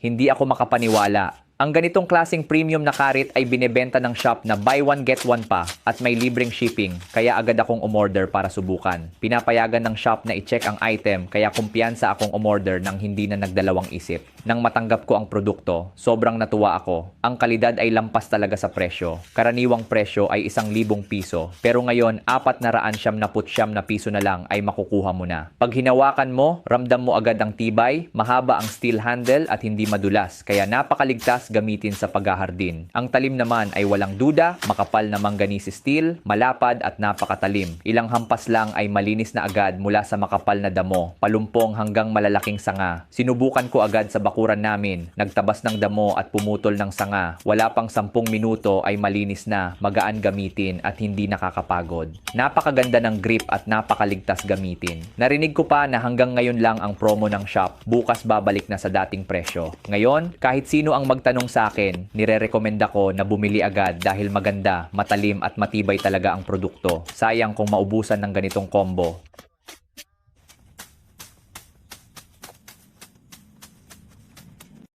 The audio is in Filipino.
Hindi ako makapaniwala. Ang ganitong klaseng premium na karit ay binebenta ng shop na buy one get one pa at may libreng shipping, kaya agad akong umorder para subukan. Pinapayagan ng shop na i-check ang item, kaya kumpiyansa akong umorder nang hindi na nagdalawang isip. Nang matanggap ko ang produkto, sobrang natuwa ako. Ang kalidad ay lampas talaga sa presyo. Karaniwang presyo ay 1,000 piso, pero ngayon 499 na piso na lang ay makukuha mo na. Pag hinawakan mo, ramdam mo agad ang tibay, mahaba ang steel handle at hindi madulas, kaya napakaligtas gamitin sa paghahardin. Ang talim naman ay walang duda, makapal na manganese steel, malapad at napakatalim. Ilang hampas lang ay malinis na agad mula sa makapal na damo, palumpong hanggang malalaking sanga. Sinubukan ko agad sa bakuran namin, nagtabas ng damo at pumutol ng sanga. Wala pang 10 minuto ay malinis na, magaan gamitin at hindi nakakapagod. Napakaganda ng grip at napakaligtas gamitin. Narinig ko pa na hanggang ngayon lang ang promo ng shop, bukas babalik na sa dating presyo. Ngayon, kahit sino ang magtanong sa akin, nire-recommenda ko na bumili agad dahil maganda, matalim at matibay talaga ang produkto. Sayang kung maubusan ng ganitong combo.